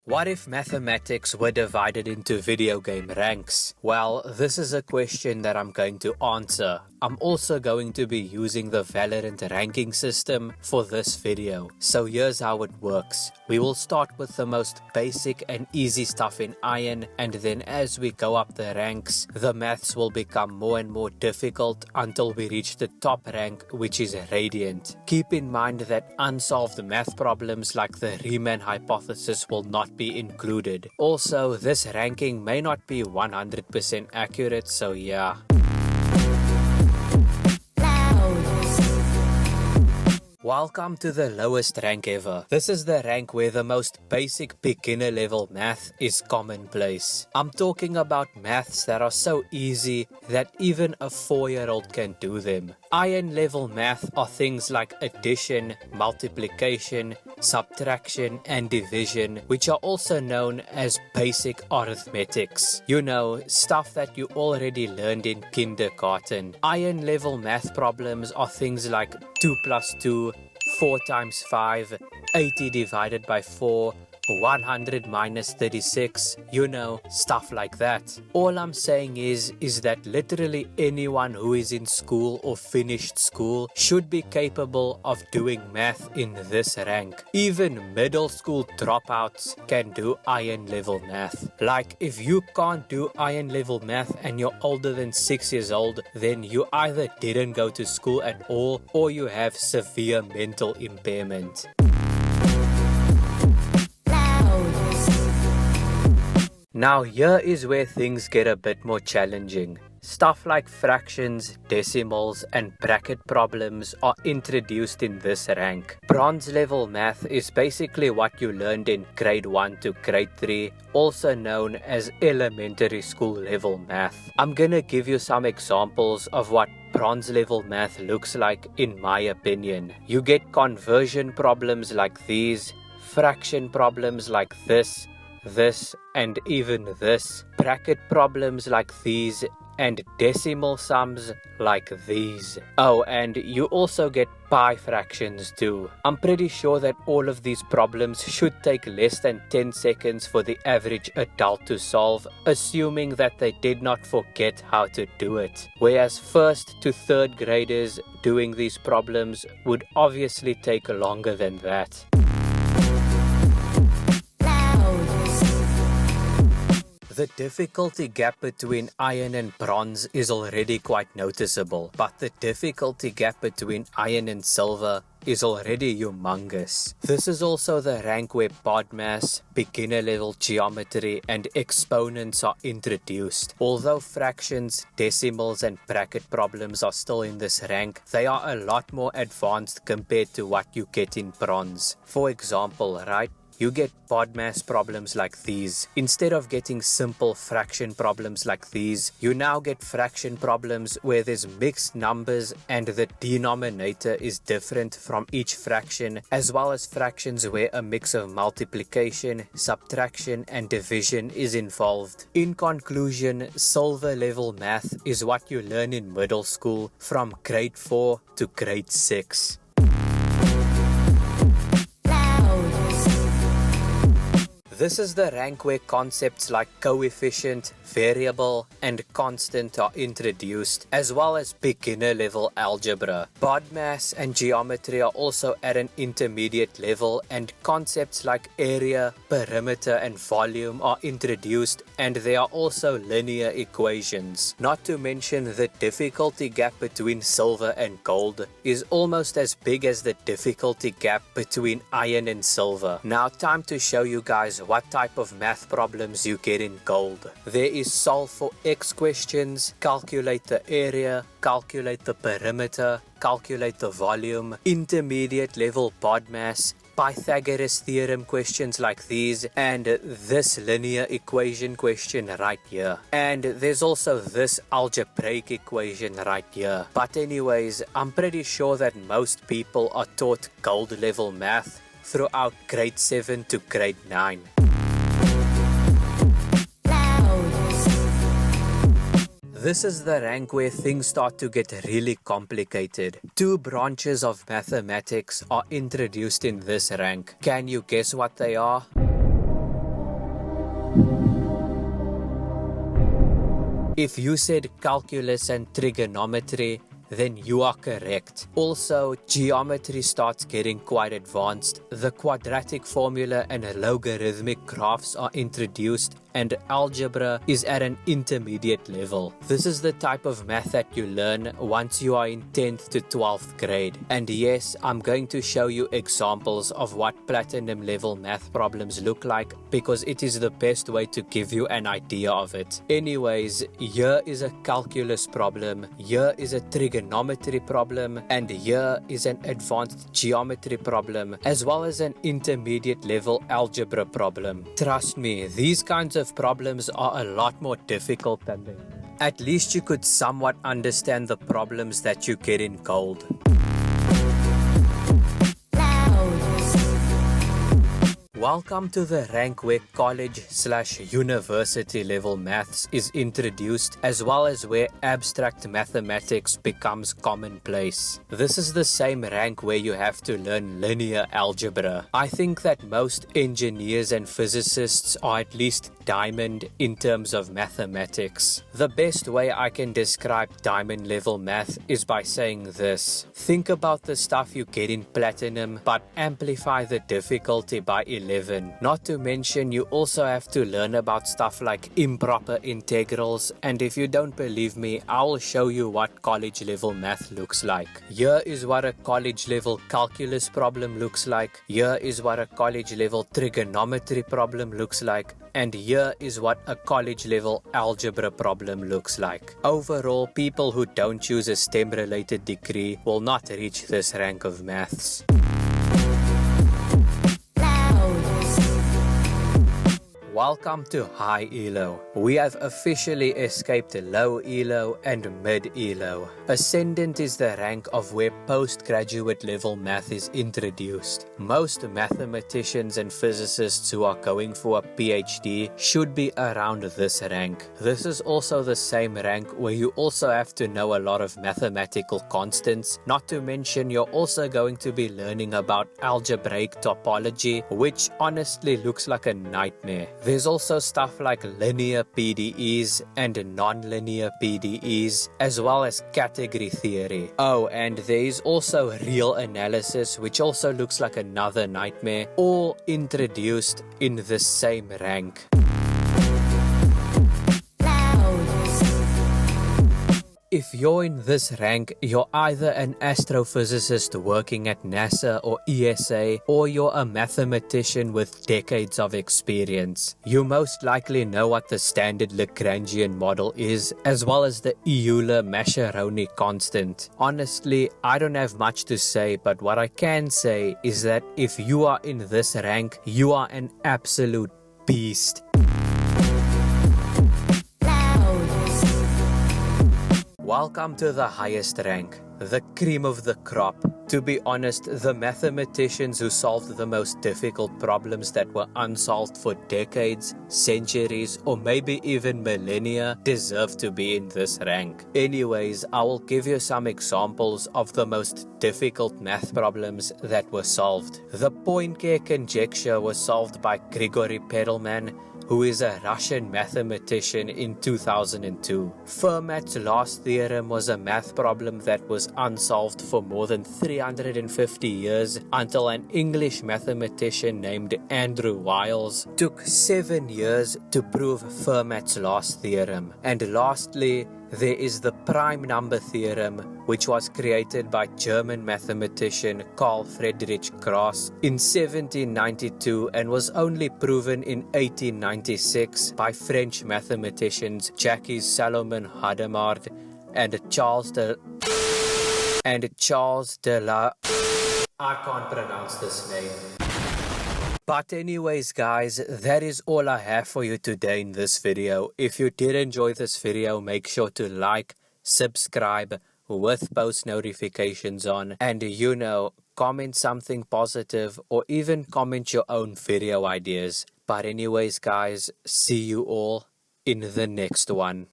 What if mathematics were divided into video game ranks? Well, this is a question that I'm going to answer. I'm also going to be using the Valorant ranking system for this video. So here's how it works. We will start with the most basic and easy stuff in Iron, and then as we go up the ranks, the maths will become more and more difficult until we reach the top rank, which is Radiant. Keep in mind that unsolved math problems like the Riemann hypothesis will not be included. Also, this ranking may not be 100% accurate, so yeah. Welcome to the lowest rank ever. This is the rank where the most basic beginner level math is commonplace. I'm talking about maths that are so easy that even a 4-year-old can do them. Iron level math are things like addition, multiplication, subtraction and division, which are also known as basic arithmetics. You know, stuff that you already learned in kindergarten. Iron level math problems are things like 2 plus 2, 4 times 5, 80 divided by 4, 100 minus 36, you know, stuff like that. All I'm saying is that literally anyone who is in school or finished school should be capable of doing math in this rank. Even middle school dropouts can do Iron level math. Like, if you can't do Iron level math and you're older than 6 years old, then you either didn't go to school at all or you have severe mental impairment. Now here is where things get a bit more challenging. Stuff like fractions, decimals and bracket problems are introduced in this rank. Bronze level math is basically what you learned in grade 1 to grade 3, also known as elementary school level math. I'm gonna give you some examples of what bronze level math looks like in my opinion. You get conversion problems like these, fraction problems like this, and even this, bracket problems like these, and decimal sums like these. Oh, and you also get pi fractions too. I'm pretty sure that all of these problems should take less than 10 seconds for the average adult to solve, assuming that they did not forget how to do it. Whereas 1st to 3rd graders doing these problems would obviously take longer than that. The difficulty gap between Iron and Bronze is already quite noticeable, but the difficulty gap between Iron and Silver is already humongous. This is also the rank where BODMAS, beginner level geometry and exponents are introduced. Although fractions, decimals and bracket problems are still in this rank, they are a lot more advanced compared to what you get in Bronze. For example, right? You get BODMAS problems like these. Instead of getting simple fraction problems like these, you now get fraction problems where there's mixed numbers and the denominator is different from each fraction, as well as fractions where a mix of multiplication, subtraction and division is involved. In conclusion, silver level math is what you learn in middle school from grade 4 to grade 6. This is the rank where concepts like coefficient, variable, and constant are introduced, as well as beginner level algebra. BODMAS and geometry are also at an intermediate level, and concepts like area, perimeter, and volume are introduced, and there are also linear equations. Not to mention the difficulty gap between silver and gold is almost as big as the difficulty gap between iron and silver. Now time to show you guys what type of math problems you get in gold. There is solve for x questions, calculate the area, calculate the perimeter, calculate the volume, intermediate level BODMAS, Pythagoras theorem questions like these, and this linear equation question right here. And there's also this algebraic equation right here. But anyways, I'm pretty sure that most people are taught gold level math throughout grade 7 to grade 9. This is the rank where things start to get really complicated. 2 branches of mathematics are introduced in this rank. Can you guess what they are? If you said calculus and trigonometry, then you are correct. Also, geometry starts getting quite advanced. The quadratic formula and logarithmic graphs are introduced, and algebra is at an intermediate level. This is the type of math that you learn once you are in 10th to 12th grade. And yes, I'm going to show you examples of what platinum level math problems look like, because it is the best way to give you an idea of it. Anyways, here is a calculus problem, here is a trigonometry problem, and here is an advanced geometry problem, as well as an intermediate level algebra problem. Trust me, these kinds of problems are a lot more difficult than they look. At least you could somewhat understand the problems that you get in gold. Welcome to the rank where college/university level maths is introduced, as well as where abstract mathematics becomes commonplace. This is the same rank where you have to learn linear algebra. I think that most engineers and physicists are at least diamond in terms of mathematics. The best way I can describe diamond level math is by saying this. Think about the stuff you get in platinum, but amplify the difficulty by 11. Not to mention, you also have to learn about stuff like improper integrals, and if you don't believe me, I will show you what college level math looks like. Here is what a college level calculus problem looks like. Here is what a college level trigonometry problem looks like. And here is what a college level algebra problem looks like. Overall, people who don't choose a STEM related degree will not reach this rank of maths. Welcome to High Elo. We have officially escaped Low Elo and Mid Elo. Ascendant is the rank of where postgraduate level math is introduced. Most mathematicians and physicists who are going for a PhD should be around this rank. This is also the same rank where you also have to know a lot of mathematical constants. Not to mention, you're also going to be learning about algebraic topology, which honestly looks like a nightmare. There's also stuff like linear PDEs and non-linear PDEs, as well as category theory. Oh, and there is also real analysis, which also looks like another nightmare, all introduced in the same rank. If you're in this rank, you're either an astrophysicist working at NASA or ESA, or you're a mathematician with decades of experience. You most likely know what the standard Lagrangian model is, as well as the Euler-Mascheroni constant. Honestly, I don't have much to say, but what I can say is that if you are in this rank, you are an absolute beast. Welcome to the highest rank, the cream of the crop. To be honest, the mathematicians who solved the most difficult problems that were unsolved for decades, centuries, or maybe even millennia deserve to be in this rank. Anyways, I will give you some examples of the most difficult math problems that were solved. The Poincare conjecture was solved by Grigory Perelman, who is a Russian mathematician, in 2002. Fermat's last theorem was a math problem that was unsolved for more than 350 years until an English mathematician named Andrew Wiles took 7 years to prove Fermat's last theorem. And lastly, there is the prime number theorem, which was created by German mathematician Carl Friedrich Gauss in 1792 and was only proven in 1896 by French mathematicians Jacques Salomon Hadamard and Charles de la... I can't pronounce this name. But anyways guys, that is all I have for you today in this video. If you did enjoy this video, make sure to like, subscribe with post notifications on, and comment something positive or even comment your own video ideas. But anyways guys, see you all in the next one.